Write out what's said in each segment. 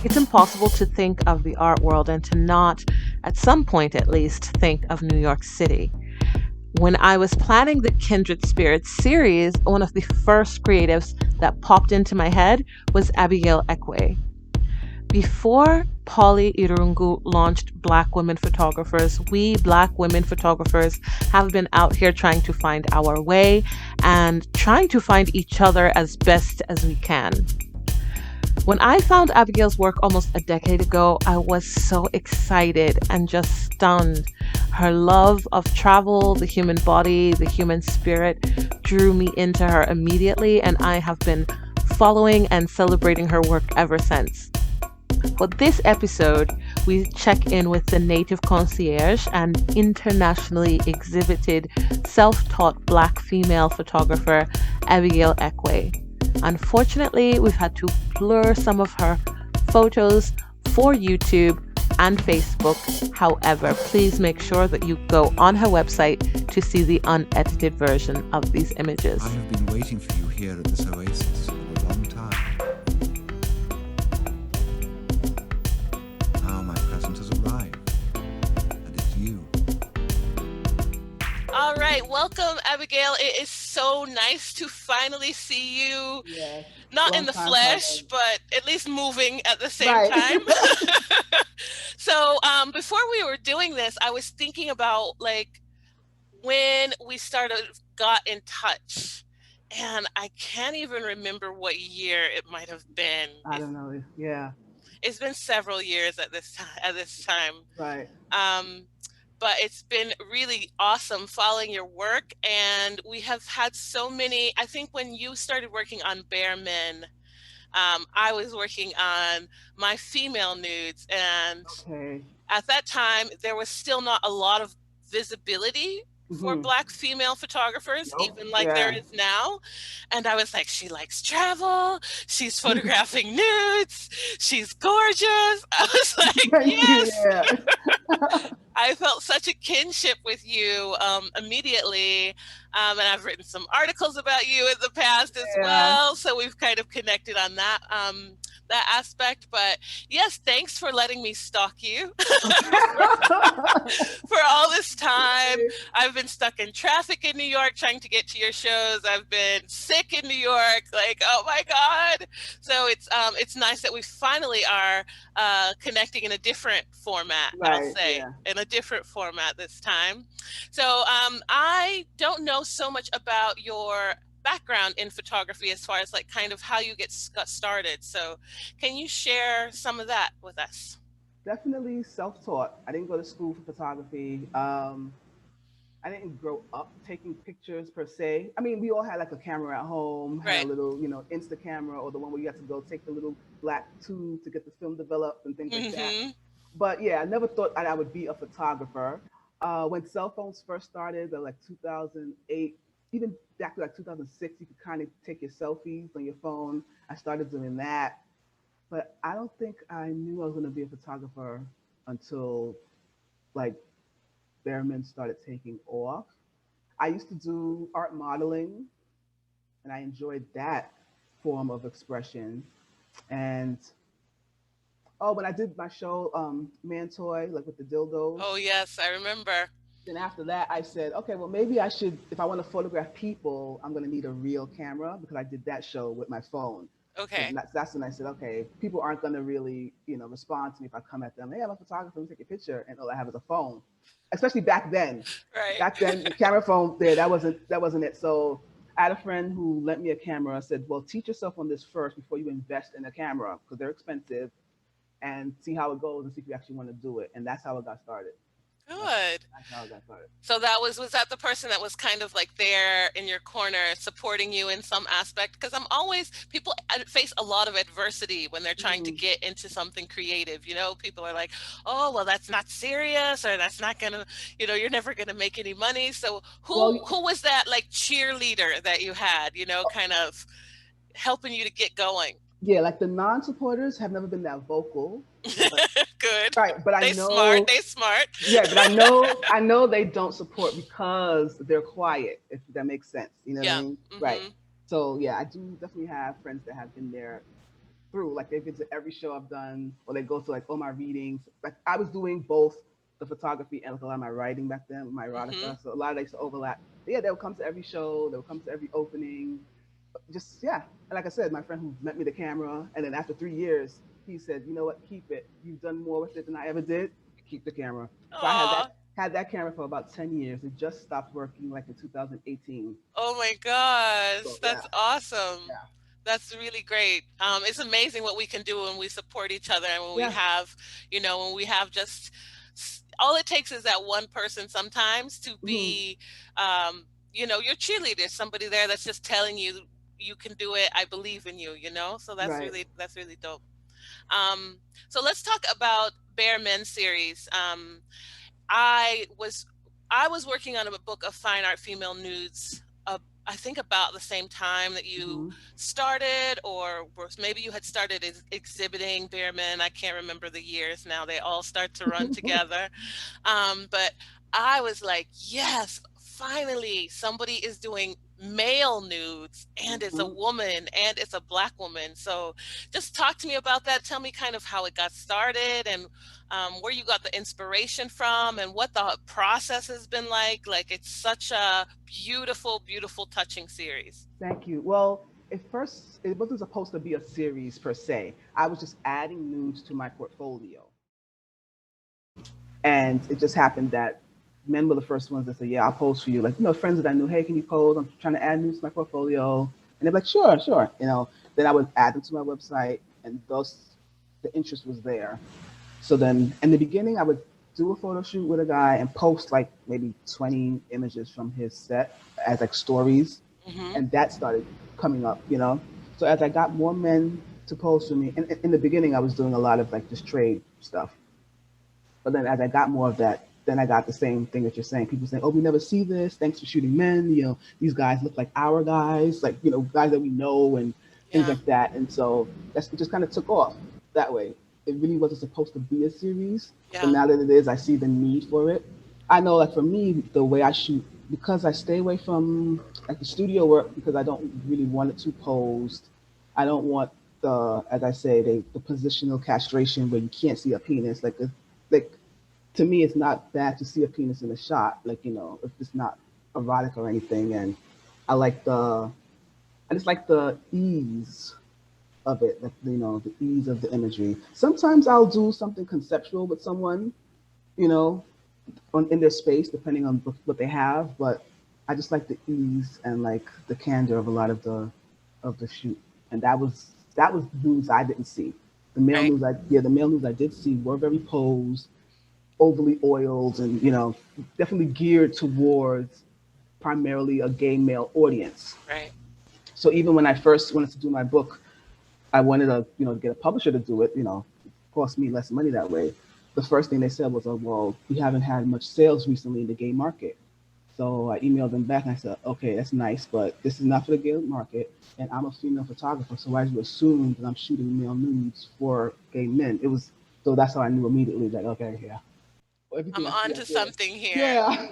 it's impossible to think of the art world and to not, at some point at least, think of New York City. When I was planning the Kindred Spirits series, one of the first creatives that popped into my head was Abigail Ekue. Before Polly Irungu launched Black Women Photographers, we Black women photographers have been out here trying to find our way and trying to find each other as best as we can. When I found Abigail's work almost a decade ago, I was so excited and just stunned. Her love of travel, the human body, the human spirit drew me into her immediately, and I have been following and celebrating her work ever since. For this episode, we check in with the native concierge and internationally exhibited self-taught Black female photographer Abigail Ekue. Unfortunately, we've had to blur some of her photos for YouTube and Facebook. However, please make sure that you go on her website to see the unedited version of these images. I have been waiting for you here at this oasis for a long time. Now my present has arrived, and it's you. All right, welcome, Abigail. It is so nice to finally see you, Yes. not Long in the time flesh, coming. but at least moving at the same Right. time. So before we were doing this, I was thinking about like when we got in touch. And I can't even remember what year it might have been. I don't know. Yeah. It's been several years at this time. Right. But it's been really awesome following your work, and we have had so many. I think when you started working on Bare Men, I was working on my female nudes, and Okay. at that time there was still not a lot of visibility for Mm-hmm. Black female photographers, Nope. even like there Yeah. is now. And I was like, she likes travel, she's photographing nudes, she's gorgeous. I was like, yes. Yeah. I felt such a kinship with you immediately. And I've written some articles about you in the past as Yeah. well. So we've kind of connected on that aspect. But yes, thanks for letting me stalk you for all this time. I've been stuck in traffic in New York trying to get to your shows. I've been sick in New York. Like, oh my God. So it's nice that we finally are connecting in a different format, I'll Right. say, Yeah. in a different format this time. So I don't know so much about your background in photography as far as like kind of how you got started. So can you share some of that with us? Definitely self-taught. I didn't go to school for photography. I didn't grow up taking pictures per se. I mean, we all had like a camera at home, had a Right. little, Insta camera, or the one where you had to go take the little black tube to get the film developed and things like that. Mm-hmm. But yeah, I never thought I would be a photographer. When cell phones first started, like 2008, even back to like 2006, you could kind of take your selfies on your phone. I started doing that, but I don't think I knew I was going to be a photographer until like Behrman started taking off. I used to do art modeling, and I enjoyed that form of expression. And oh, when I did my show, Man Toy, like with the dildos, Oh, yes, I remember. then after that, I said, okay, well, maybe I should, if I want to photograph people, I'm going to need a real camera because I did that show with my phone. So Okay. that's when I said, okay, people aren't going to really, respond to me if I come at them, hey, I'm a photographer, let me take a picture, and all I have is a phone. Especially back then. Right. Back then, the camera phone there, that wasn't it. So I had a friend who lent me a camera. I said, well, teach yourself on this first before you invest in a camera because they're expensive, and see how it goes and see if you actually want to do it. And that's how it got started. That's, Good. that's how it got started. So that was that the person that was kind of like there in your corner supporting you in some aspect? Because people face a lot of adversity when they're trying to Mhm. get into something creative. People are like, oh, well, that's not serious, or that's not gonna, you're never gonna make any money. So Well, who was that like cheerleader that you had, kind of helping you to get going? yeah, like the non-supporters have never been that vocal, but Good. right. But I They smart. know, They smart. yeah, but I know they don't support because they're quiet. If that makes sense, you know what I Yeah. mean? Right. Mm-hmm. So yeah, I do definitely have friends that have been there through. Like they've been to every show I've done, or they go to like all my readings. Like I was doing both the photography and like a lot of my writing back then, my Hmm. erotica. So a lot of that used to overlap. But yeah, they would come to every show. They would come to every opening. Just yeah. And like I said, my friend who lent me the camera, and then after 3 years, he said, "You know what? Keep it. You've done more with it than I ever did. Keep the camera." So I Aw. had that camera for about 10 years. It just stopped working like in 2018. Oh my gosh, So yeah, that's awesome. yeah, That's really great. It's amazing what we can do when we support each other and when we yeah. have, when we have just all it takes is that one person sometimes to Hmm. be, your cheerleader, somebody there that's just telling you you can do it. I believe in you. So Right. that's really dope. Um, so let's talk about Bare Men series. I was I was working on a book of fine art female nudes. I think about the same time that you Hmm. started, or maybe you had started exhibiting Bare Men. I can't remember the years now. They all start to run together. But I was like, yes, finally, somebody is doing male nudes, and it's a Hmm. woman, and it's a Black woman. So just talk to me about that. Tell me kind of how it got started, and where you got the inspiration from, and what the process has been like. Like, it's such a beautiful, beautiful, touching series. Thank you. Well, at first, it wasn't supposed to be a series per se. I was just adding nudes to my portfolio. And it just happened that men were the first ones that said, "Yeah, I'll pose for you." Like, friends that I knew, "Hey, can you pose? I'm trying to add nudes to my portfolio." And they're like, "Sure, sure." Then I would add them to my website, and thus the interest was there. So then in the beginning, I would do a photo shoot with a guy and post like maybe 20 images from his set as like stories. Hmm. And that started coming up. So as I got more men to post for me, and in the beginning, I was doing a lot of like just trade stuff. But then as I got more of that, then I got the same thing that you're saying. People saying, "Oh, we never see this. Thanks for shooting men. These guys look like our guys, like, guys that we know and things Yeah. like that." And so it just kind of took off that way. It really wasn't supposed to be a series. But Yeah. now that it is, I see the need for it. I know, like, for me, the way I shoot, because I stay away from like the studio work because I don't really want it too posed. I don't want as I say, the positional castration where you can't see a penis. Like to me, it's not bad to see a penis in a shot. Like, if it's not erotic or anything. And I like I just like the ease of it. Like, the ease of the imagery. Sometimes I'll do something conceptual with someone, you know, in their space, depending on what they have. But I just like the ease and like the candor of a lot of the shoot. And that was news I didn't see. Right. The male news I did see were very posed, overly oiled, and definitely geared towards primarily a gay male audience. Right. So even when I first wanted to do my book, I wanted to get a publisher to do it. It cost me less money that way. The first thing they said was, "Oh, well, we haven't had much sales recently in the gay market." So I emailed them back and I said, "Okay, that's nice, but this is not for the gay market, and I'm a female photographer, so why do you assume that I'm shooting male nudes for gay men?" So that's how I knew immediately that, okay, yeah, everything I'm I see onto out there. something here. Yeah.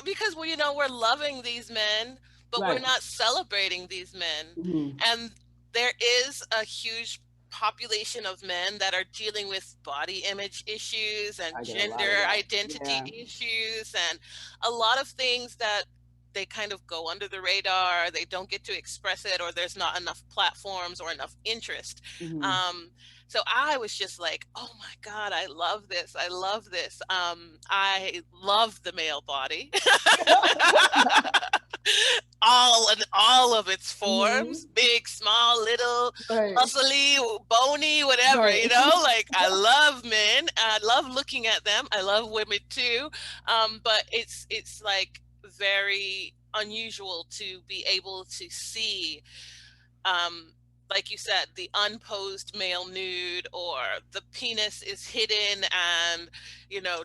Because we're loving these men, but we're Right. not celebrating these men. Hmm. And there is a huge population of men that are dealing with body image issues and I get a lot of gender that. identity Yeah. issues and a lot of things that they kind of go under the radar. They don't get to express it, or there's not enough platforms or enough interest. Hmm. Um, so I was just like, oh my God, I love this. I love this. I love the male body. all of its Hmm. forms, big, small, little, Right. muscly, bony, whatever, Right. like I love men. I love looking at them. I love women too. But it's like very unusual to be able to see, um, like you said, the unposed male nude, or the penis is hidden and,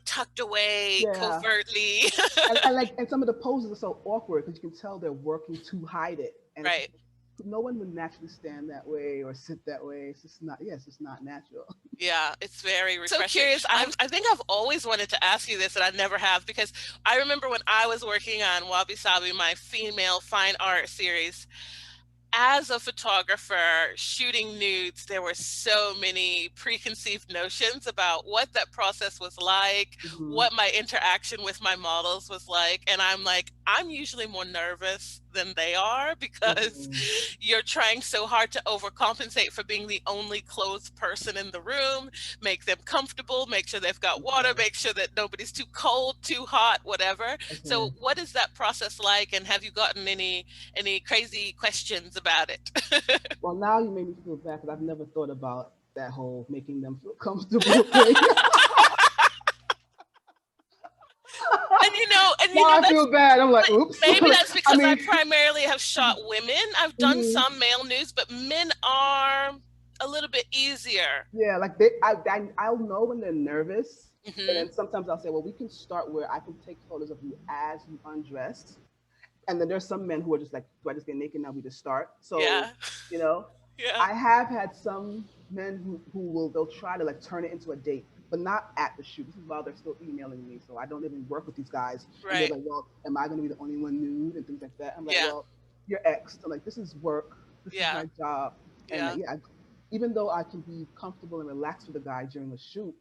tucked away Yeah. covertly. And some of the poses are so awkward because you can tell they're working to hide it, and it's Right. no one would naturally stand that way or sit that way. It's just not. Yeah, it's just not natural. Yeah, it's very refreshing. So curious. I think I've always wanted to ask you this, and I never have, because I remember when I was working on Wabi Sabi, my female fine art series, as a photographer shooting nudes, there were so many preconceived notions about what that process was like, Mhm. what my interaction with my models was like. And I'm like, I'm usually more nervous than they are because Mhm. you're trying so hard to overcompensate for being the only clothed person in the room, make them comfortable, make sure they've got water, Okay. make sure that nobody's too cold, too hot, whatever. So Okay. what is that process like? And have you gotten any crazy questions about it? Well, now you made me feel bad because I've never thought about that whole making them feel comfortable thing. And you Now know I that's feel bad. I'm like, oops. maybe that's I because I mean, primarily have shot women. I've done mhm. some male nudes, but men are a little bit easier. Yeah, like I'll know when they're nervous, and Hmm. then sometimes I'll say, well, we can start where I can take photos of you as you undress, and then there's some men who are just like, do I just get naked now? We just start. So, Yeah. you know, Yeah. I have had some men they'll try to like turn it into a date, but not at the shoot. This is while they're still emailing me, so I don't even work with these guys. And they're Right. like, well, am I going to be the only one nude and things like that? I'm like, Yeah. well, you're ex. I'm like, this is work. This is Yeah. my job, and Yeah. yeah, even though I can be comfortable and relaxed with a guy during a shoot,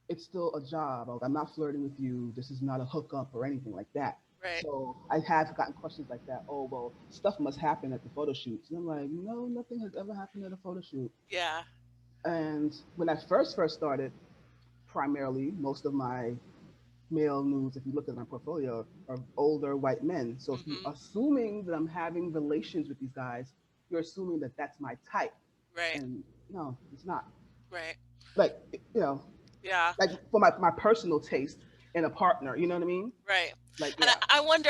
it's still a job. Like, I'm not flirting with you. This is not a hookup or anything like that. Right. So I have gotten questions like that. Oh, well, stuff must happen at the photo shoots. And I'm like, no, nothing has ever happened at a photo shoot. Yeah. And when I first started, primarily most of my male nudes, if you look at my portfolio, are older white men. So if you Hmm. assuming that I'm having relations with these guys, you're assuming that that's my type. Right. And no, it's not. Right. Like, you know, Yeah. like for my personal taste in a partner, you know what I mean? Right. Like, And yeah. I wonder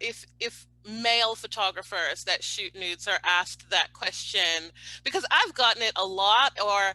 if male photographers that shoot nudes are asked that question, because I've gotten it a lot, or,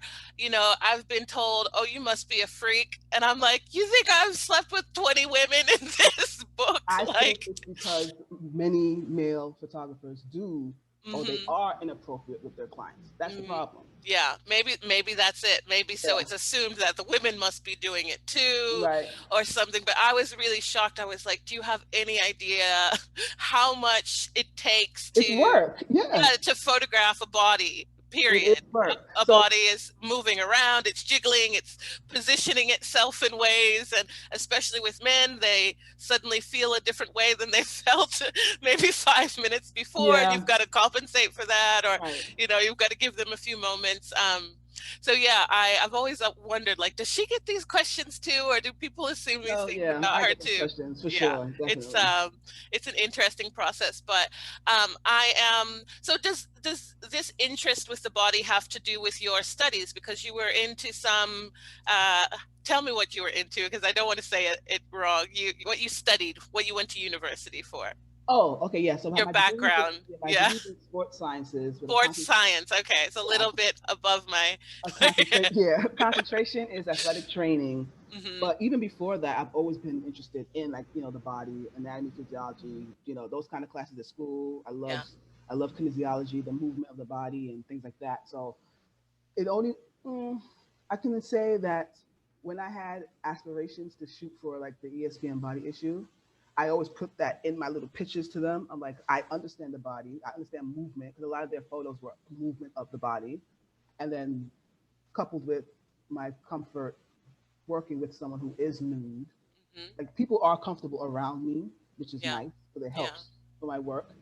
I've been told, "Oh, you must be a freak." And I'm like, "You think I've slept with 20 women in this book?" I think Like, it's because many male photographers do, or they mhm. are inappropriate with their clients. That's the Mm, problem. yeah, maybe that's it. Maybe so Yeah. it's assumed that the women must be doing it too Right. or something. But I was really shocked. I was like, do you have any idea how much it takes It's work. Yeah. yeah, to photograph a body, It is period. work. A So body is moving around, it's jiggling, it's positioning itself in ways, and especially with men, they suddenly feel a different way than they felt maybe 5 minutes before, and yeah. you've got to compensate for that, or Right. you've got to give them a few moments. So yeah, I've always wondered, like, does she get these questions too, or do people assume these No, things yeah, about I her get those too? questions for Yeah, sure, it's definitely. um, it's an interesting process, but I am. So does this interest with the body have to do with your studies? Because you were into some. Tell me what you were into, because I don't want to say it wrong. What you studied, what you went to university for, Oh, okay, yeah. So your my degree is background. yeah, my Yeah, degree is in sports sciences with a sports science. Okay, it's a yeah, little bit above my. a concentrate yeah, concentration is athletic training. Hmm. But even before that, I've always been interested in like, the body, anatomy, physiology, those kind of classes at school. Yeah. I love kinesiology, the movement of the body and things like that. So it only mm, I can say that when I had aspirations to shoot for like the ESPN body issue, I always put that in my little pitches to them. I'm like, I understand the body, I understand movement, because a lot of their photos were movement of the body, and then coupled with my comfort working with someone who is nude, Hmm. like people are comfortable around me, which is Yeah. nice, so it Yeah. helps for my work.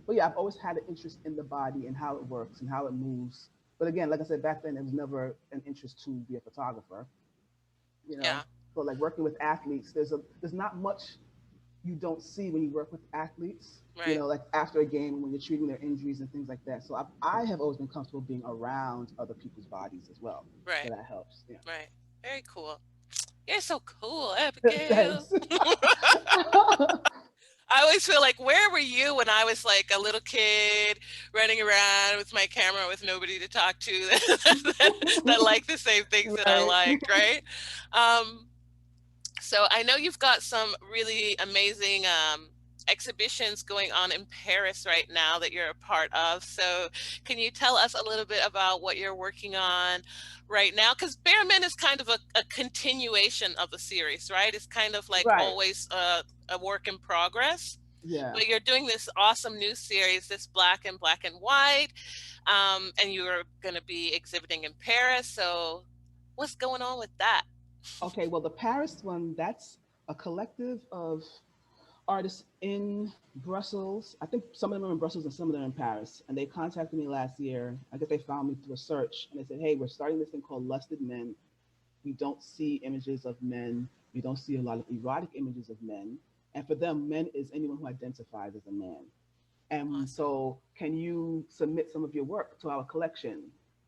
But yeah, I've always had an interest in the body and how it works and how it moves. But again, like I said, back then it was never an interest to be a photographer. You know, Yeah. so like working with athletes, there's not much you don't see when you work with athletes. Right. Like after a game when you're treating their injuries and things like that. So I have always been comfortable being around other people's bodies as well. So Right. that helps. Yeah. Right. Very cool. You're so cool, Abigail. Thanks. I always feel like, where were you when I was like a little kid running around with my camera with nobody to talk to that like the same things that I Right. liked, right? Um, so I know you've got some really amazing exhibitions going on in Paris right now that you're a part of. So can you tell us a little bit about what you're working on right now? Because Bare Men is kind of a continuation of the series, right? It's kind of like Right. always a work in progress. Yeah. But you're doing this awesome new series, this black and white, and you're going to be exhibiting in Paris. So what's going on with that? Okay, well, the Paris one, that's a collective of artists in Brussels. I think some of them are in Brussels and some of them are in Paris. And they contacted me last year. I guess they found me through a search. And they said, hey, we're starting this thing called Lusted Men. We don't see images of men. We don't see a lot of erotic images of men. And for them, men is anyone who identifies as a man. And Awesome. so, can you submit some of your work to our collection?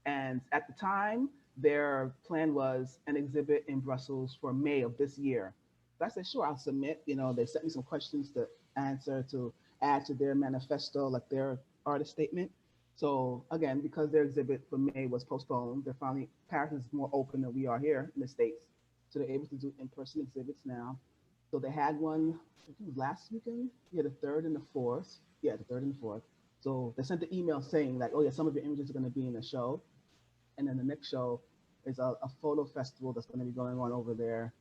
And at the time, their plan was an exhibit in Brussels for May of this year. So I said, sure, I'll submit. You know, they sent me some questions to answer to add to their manifesto, like their artist statement. So again, because their exhibit for May was postponed, they're finally Paris is more open than we are here in the States. So they're able to do in-person exhibits now. So they had one I think last weekend. Yeah, the third and the fourth. Yeah, the third and the fourth. So they sent the email saying like, oh yeah, some of your images are going to be in the show, and then the next show is a photo festival that's going to be going on over there,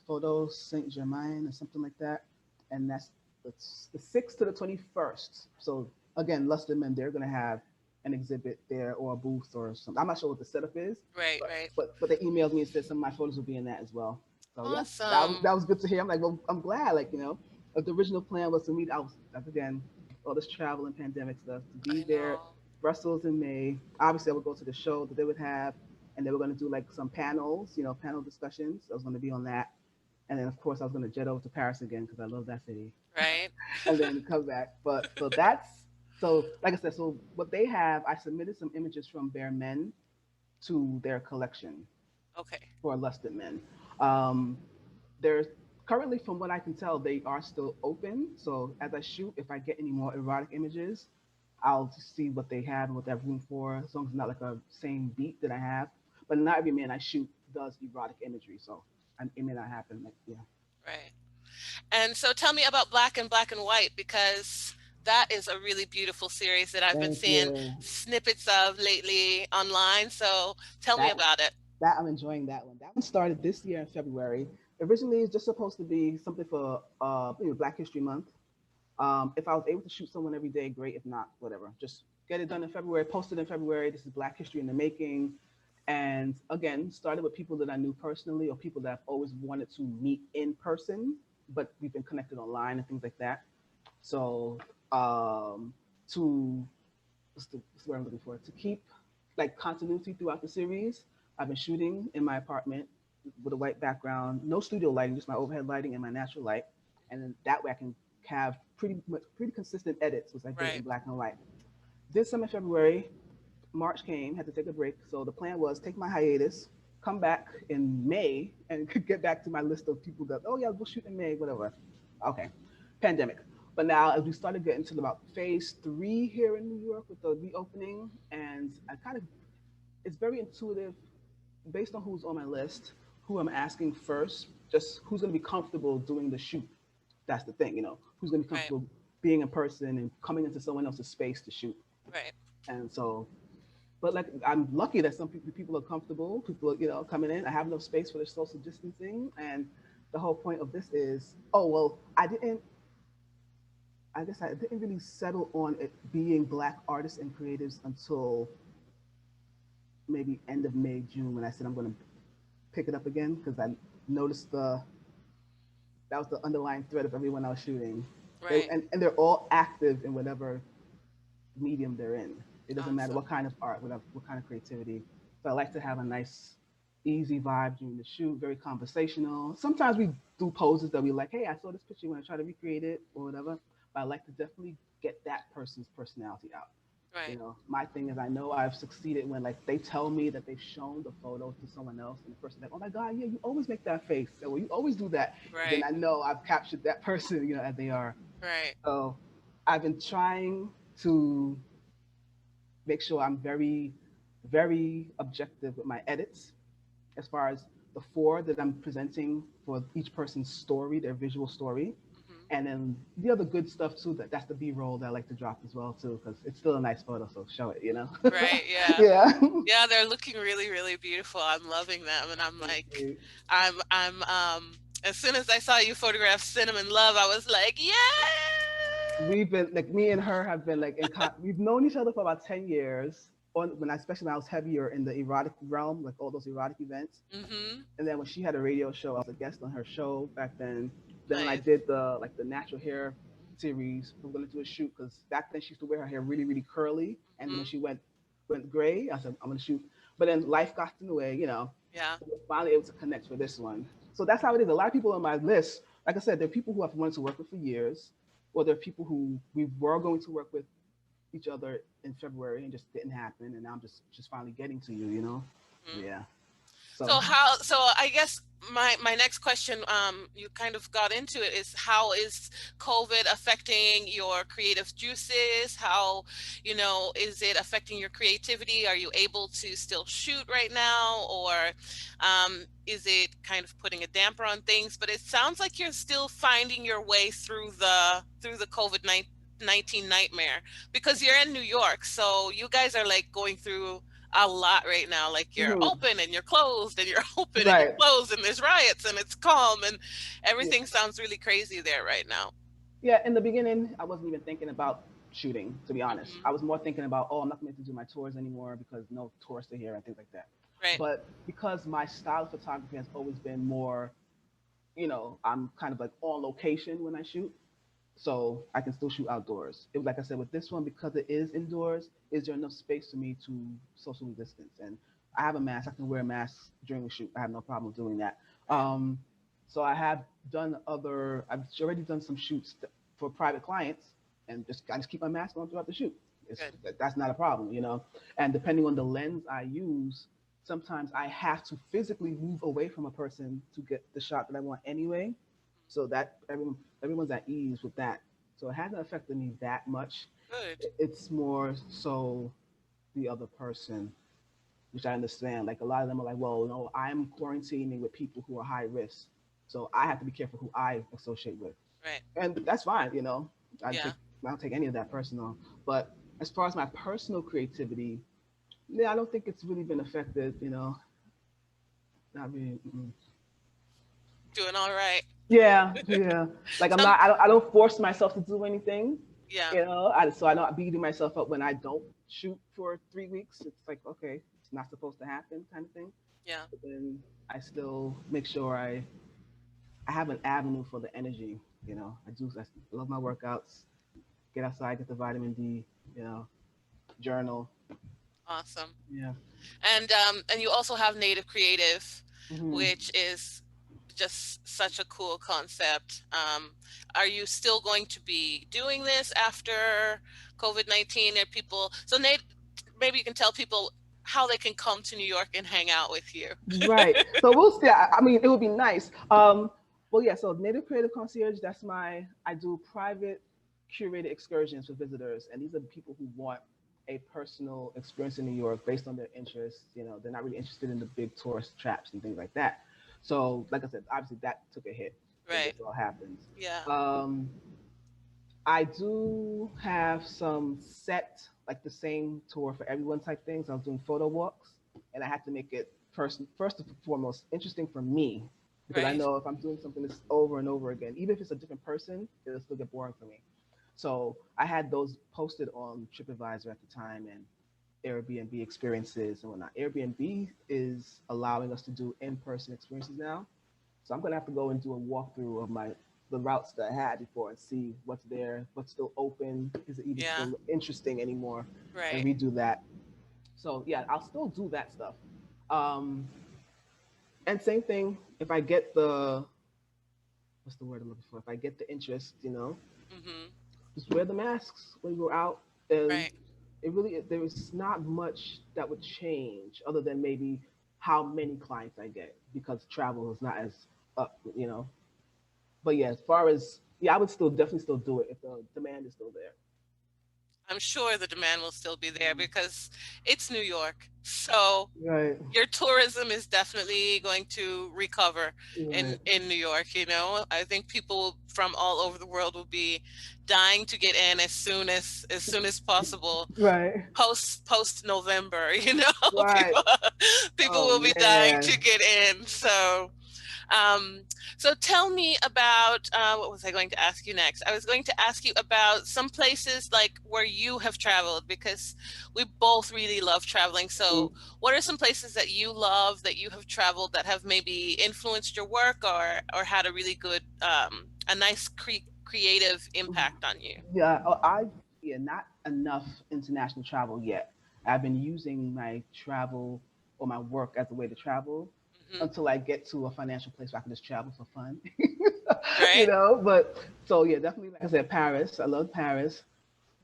Photo Saint Germain or something like that, and that's the 6th to the 21st. So again, Luster Men, they're going to have an exhibit there or a booth or something. I'm not sure what the setup is, Right, but right. but they emailed me and said some of my photos will be in that as well. So yeah, Awesome. that was good to hear. I'm like, well, I'm glad. Like the original plan was to meet. I was again all this travel and pandemic stuff to be I there, know. Brussels in May. Obviously, I would go to the show that they would have, and they were going to do like some panels, panel discussions. I was going to be on that, and then of course I was going to jet over to Paris again because I love that city, Right. and then come back. But so that's so like I said. So what they have, I submitted some images from their men to their collection Okay. for lusted men. Um, there's currently, from what I can tell, they are still open. So as I shoot, if I get any more erotic images, I'll just see what they have and what they have room for, as long as it's not like a same beat that I have. But not every man I shoot does erotic imagery, so it may not happen. Like, yeah. Right. And so tell me about black and white, because that is a really beautiful series that I've been Thank seeing you. snippets of lately online. So tell me That about it. that I'm enjoying that one. That one started this year in February. Originally, it's just supposed to be something for Black History Month. If I was able to shoot someone every day, great. If not, whatever. Just get it done in February, post it in February. This is Black History in the Making. And again, started with people that I knew personally or people that I've always wanted to meet in person, but we've been connected online and things like that. So to what's the word I'm looking for? To keep like continuity throughout the series, I've been shooting in my apartment with a white background, no studio lighting, just my overhead lighting and my natural light. And then that way I can have pretty consistent edits, which I did in Right. black and white. This summer, February, March came, had to take a break. So the plan was take my hiatus, come back in May, and get back to my list of people that, oh yeah, we'll shoot in May, whatever. Okay, pandemic. But now, as we started getting to about phase 3 here in New York with the reopening, and I kind of, it's very intuitive based on who's on my list, who I'm asking first, just who's going to be comfortable doing the shoot. That's the thing, who's going to be Right. comfortable being in person and coming into someone else's space to shoot. Right. And so, but like I'm lucky that some people are comfortable. People are, coming in. I have enough space for the social distancing, and the whole point of this is, oh well, I guess I didn't really settle on it being Black artists and creatives until maybe end of May, June, when I said I'm going to pick it up again because I noticed that was the underlying thread of everyone I was shooting. Right. And they're all active in whatever medium they're in. It doesn't matter Awesome. what kind of art, what kind of creativity. So I like to have a nice, easy vibe during the shoot, very conversational. Sometimes we do poses that we like, hey, I saw this picture when I try to recreate it or whatever. But I like to definitely get that person's personality out. Right. My thing is I know I've succeeded when like they tell me that they've shown the photo to someone else and the person's like, oh my God, yeah, you always make that face. Or you always do that. Then Right. I know I've captured that person, as they are. Right. So I've been trying to make sure I'm very, very objective with my edits as far as the 4 that I'm presenting for each person's story, their visual story. Hmm. And then the other good stuff too, that's the B-roll that I like to drop as well too, because it's still a nice photo, so show it. Right. Yeah. Yeah. Yeah, they're looking really, really beautiful. I'm loving them, and I'm Thank like, you. I'm As soon as I saw you photograph Cinnamon Love, I was like, yeah. We've been like me and her have been like we've known each other for about 10 years. Especially when I was heavier in the erotic realm, like all those erotic events. Mm-hmm. And then when she had a radio show, I was a guest on her show back then. Then when I Nice. did the natural hair series, we were gonna do a shoot because back then she used to wear her hair really really curly, and then when Mm-hmm. she went gray, I said I'm gonna shoot. But then life got in the way, you know. Yeah. So we're finally able to connect for this one. So that's how it is. A lot of people on my list, like I said, there are people who I've wanted to work with for years, or there are people who we were going to work with each other in February and just didn't happen, and now I'm just finally getting to you, you know. Mm-hmm. Yeah. So So how, so I guess my next question, you kind of got into it, is how is COVID affecting your creative juices? How, is it affecting your creativity? Are you able to still shoot right now, or is it kind of putting a damper on things? But it sounds like you're still finding your way through the COVID-19 nightmare, because you're in New York, so you guys are like going through a lot right now. Like, you're mhm, open and you're closed and you're open and you're right. closed, and there's riots and it's calm, and Yeah. everything sounds really crazy there right now. Yeah, in the beginning, I wasn't even thinking about shooting, to be honest. Hmm. I was more thinking about, oh, I'm not going to do my tours anymore because no tourists are here and things like that. Right. But because my style of photography has always been more, I'm kind of like on location when I shoot, so I can still shoot outdoors. It was like I said with this one, because it is indoors, is there enough space for me to socially distance? And I have a mask. I can wear a mask during the shoot. I have no problem doing that. Right. Um, so I've already done some shoots for private clients, and I just keep my mask on throughout the shoot. Good. That's not a problem, you know. And depending on the lens I use, sometimes I have to physically move away from a person to get the shot that I want anyway, so that everyone's at ease with that. So it hasn't affected me that much. Good. It's more so the other person, which I understand. Like a lot of them are like, well, no, I'm quarantining with people who are high risk, so I have to be careful who I associate with, Right. and that's fine. You know, I Yeah. take I don't take any of that personal. But as far as my personal creativity, yeah, I don't think it's really been affected. You know, not really. Mm-mm. Doing all right. Yeah, yeah. Like I'm Some. not. I don't force myself to do anything. Yeah. You know, so I know beating myself up when I don't shoot for 3 weeks. It's like, okay, it's not supposed to happen, kind of thing. Yeah. But then I still make sure I have an avenue for the energy. You know, I love my workouts. Get outside, get the vitamin D. You know, journal. Awesome. Yeah. And you also have Native Creative, Hmm. which is just such a cool concept. Are you still going to be doing this after COVID-19? Are people, so Nate, maybe you can tell people how they can come to New York and hang out with you. Right. So we'll see. I mean, it would be nice. Well, yeah. So Native Creative Concierge. I do private, curated excursions for visitors, and these are the people who want a personal experience in New York based on their interests. You know, they're not really interested in the big tourist traps and things like that. So, like I said, obviously that took a hit when Right. this all happens. Yeah. Um, I do have some set, like the same tour for everyone type things. I was doing photo walks, and I had to make it first and foremost interesting for me, because I Right. know if I'm doing something that's over and over again, even if it's a different person, it'll still get boring for me. So I had those posted on TripAdvisor at the time and Airbnb experiences and whatnot. Airbnb is allowing us to do in-person experiences now, so I'm gonna have to go and do a walkthrough of the routes that I had before and see what's there, what's still open, is it even Yeah. still interesting anymore, and Right. redo that. So yeah, I'll still do that stuff. Um, and same thing, if I get the what's the word I'm looking for? If I get the interest, Hmm. just wear the masks when you're out, and Right. there is not much that would change other than maybe how many clients I get because travel is not as up. But yeah, as far as yeah, I would still definitely still do it if the demand is still there. I'm sure the demand will still be there because it's New York. So Right, your tourism is definitely going to recover right, in New York. I think people from all over the world will be dying to get in as soon as possible. right, Post November, right. people Oh will be dying man, to get in. So Um, so tell me about what was I going to ask you next? I was going to ask you about some places like where you have traveled because we both really love traveling. So what are some places that you love that you have traveled that have maybe influenced your work or had a really good a nice creative impact on you? Yeah, yeah, not enough international travel yet. I've been using my travel or my work as a way to travel Hmm. until I get to a financial place where I can just travel for fun. Right? But so yeah, definitely, like I said, Paris. I love Paris.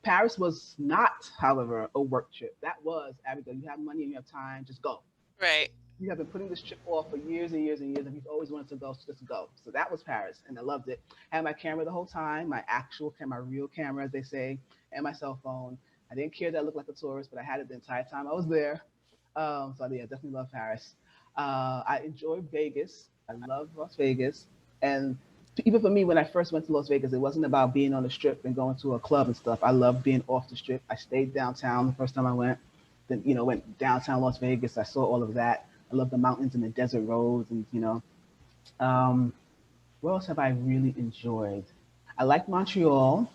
Paris was not, however, a work trip. That was, Abigail, you have money and you have time, just go. Right. You have been putting this trip off for years and years and years, and you've always wanted to go, so just go. So that was Paris, and I loved it. Had my camera the whole time, my actual camera, my real camera, as they say, and my cell phone. I didn't care that I looked like a tourist, but I had it the entire time I was there. So yeah, definitely love Paris. I enjoy Vegas. I love Las Vegas, and even for me, when I first went to Las Vegas, it wasn't about being on the strip and going to a club and stuff. I love being off the strip. I stayed downtown the first time I went. Then went downtown Las Vegas. I saw all of that. I love the mountains and the desert roads, and um, where else have I really enjoyed? I like Montreal.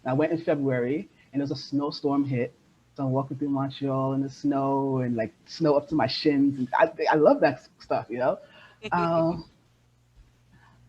I went in February, and there was a snowstorm hit. So I'm walking through Montreal in the snow and like snow up to my shins, and I love that stuff. Um,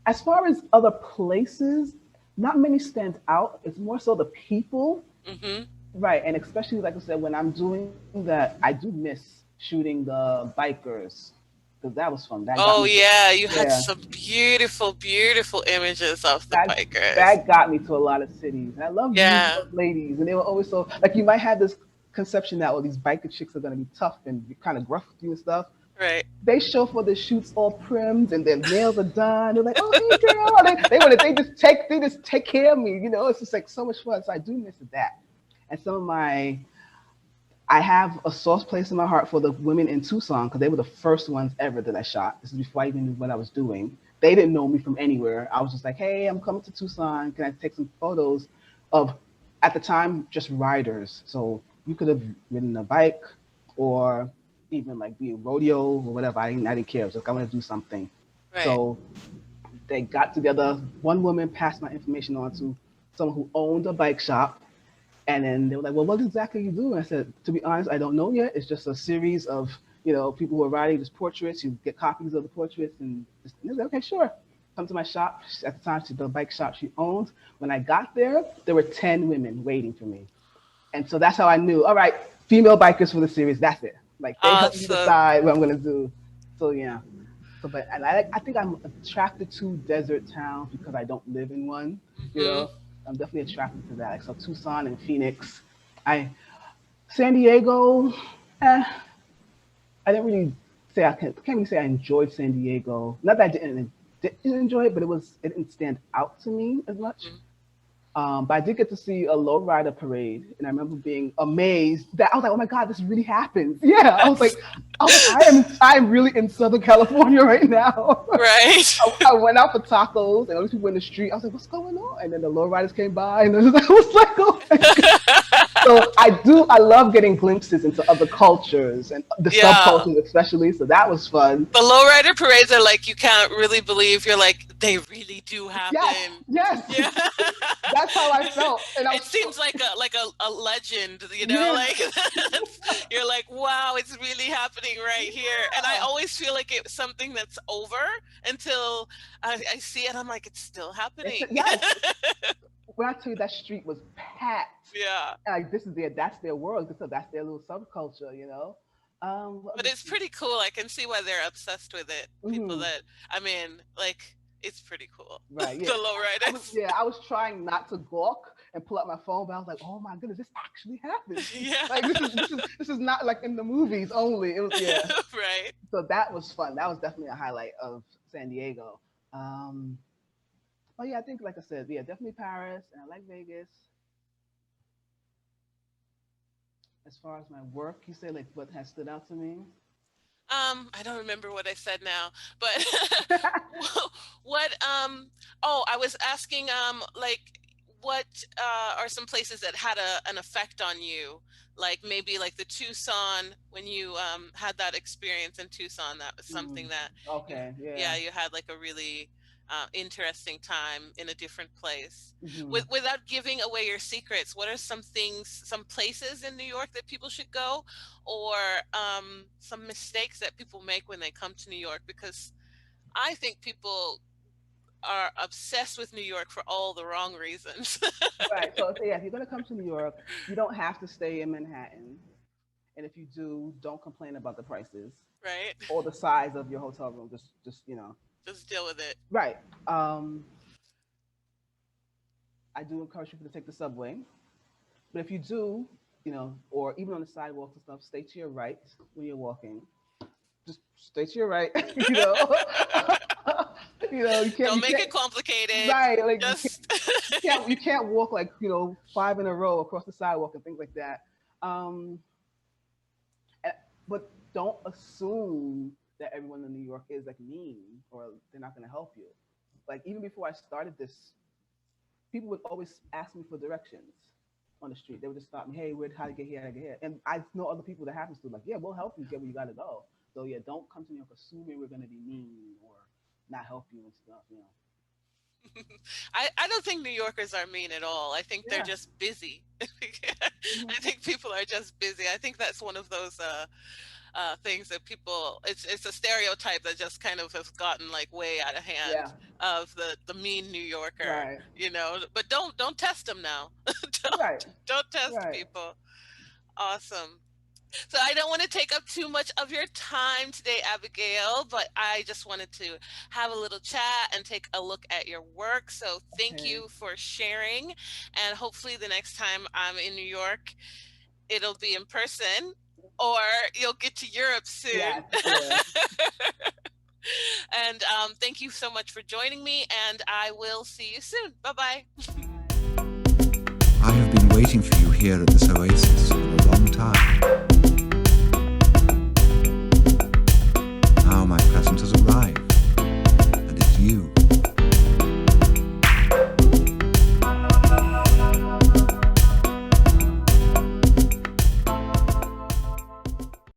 as far as other places, not many stand out. It's more so the people. Hmm. Right, and especially like I said, when I'm doing that, I do miss shooting the bikers because that was fun. That got Oh me. yeah, you had Yeah, some beautiful, beautiful images of the that bikers. that got me to a lot of cities. And I love meeting Yeah, those ladies, and they were always so like you might have this conception that these biker chicks are gonna be tough and kind of gruff with you and stuff. right. They show for the shoots all primed and their nails are done. They're like, oh hey girl, they just take care of me. It's just like so much fun. So I do miss that. And some of my I have a soft place in my heart for the women in Tucson because they were the first ones ever that I shot. This is before I even knew what I was doing. They didn't know me from anywhere. I was just like, hey, I'm coming to Tucson. Can I take some photos of, at the time, just riders? So you could have ridden a bike or even like be a rodeo or whatever. I didn't care. I was like, I want to do something. Right. So they got together. One woman passed my information on to someone who owned a bike shop, and then they were like, well, what exactly are you doing? I said, to be honest, I don't know yet. It's just a series of, people who are writing just portraits. You get copies of the portraits and they was like, okay, sure. Come to my shop. At the time, the bike shop she owned. When I got there were 10 women waiting for me. And so that's how I knew, all right, female bikers for the series. That's it. Like they helped me Awesome. decide what I'm going to do. So yeah. So, but and I think I'm attracted to desert towns because I don't live in one. You Hmm. know, I'm definitely attracted to that. Like so, Tucson and Phoenix. I San Diego. Eh, I didn't really say can't really say I enjoyed San Diego. Not that didn't enjoy it, but it didn't stand out to me as much. Hmm. But I did get to see a lowrider parade, and I remember being amazed that I was like, "Oh my God, this really happens!" Yeah, That's I was like, I am really in Southern California right now. right. I went out for tacos, and all these people in the street. I was like, "What's going on?" And then the lowriders came by, and I was like, "Oh my God." So I love getting glimpses into other cultures and the Yeah. subcultures, especially. So that was fun. The lowrider parades are like you can't really believe you're like they really do Yes, happen. yes, Yeah. that's how I felt, and I It was so seems like a legend, yeah, like you're like, wow, it's really happening right here. And I yeah. always feel like it's something that's over until I see it. I'm like, it's still happening. Yes, when I tell you that street was packed, Yeah. like that's their world, so that's their little subculture. What But other it's pretty cool. I can see why they're obsessed with it. People hmm that, I mean, like, it's pretty cool. The right, yeah. lowriders. I was trying not to gawk and pull out my phone, but I was like, oh my goodness, this actually happened. Yeah. Like this is not like in the movies only. It was yeah. Right. So that was fun. That was definitely a highlight of San Diego. Um, oh yeah, I think like I said, yeah, definitely Paris, and I like Vegas. As far as my work, you say like what has stood out to me? I don't remember what I said now, but what, oh, I was asking, like, what are some places that had an effect on you? Like maybe like the Tucson, when you had that experience in Tucson, that was something that you, Okay, yeah, yeah. you had like a really interesting time in a different place. Hmm. Without giving away your secrets, what are some things, some places in New York that people should go, or some mistakes that people make when they come to New York? Because I think people are obsessed with New York for all the wrong reasons. Right. So yeah, if you're gonna come to New York, you don't have to stay in Manhattan. And if you do, don't complain about the prices Right? or the size of your hotel room. Just Just deal with it. Right. I do encourage people to take the subway, but if you do, or even on the sidewalks and stuff, stay to your right when you're walking. Just stay to your right. you know, Don't you make it can't. complicated. Right. Like Just you can't walk like five in a row across the sidewalk and things like that. Um, but don't assume that everyone in New York is like mean or they're not going to help you. Like even before I started this, people would always ask me for directions on the street. They would just stop me, hey, how to get here, how to get here. And I know other people that happens to like, yeah, we'll help you get where you got to go. So yeah, don't come to New York assuming we're going to be mean or not help you and stuff. I don't think New Yorkers are mean at all. I think they're Yeah. just busy. I think people are just busy. I think that's one of those things that people, it's a stereotype that just kind of has gotten like way out of hand, Yeah. of the mean New Yorker, Right. but don't test them now. Right. Don't test Right. people. Awesome. So I don't want to take up too much of your time today, Abigail, but I just wanted to have a little chat and take a look at your work. So thank Okay. you for sharing. And hopefully the next time I'm in New York, it'll be in person, or you'll get to Europe soon. Yes, yeah. And thank you so much for joining me, and I will see you soon. Bye-bye. I have been waiting for you here at this oasis.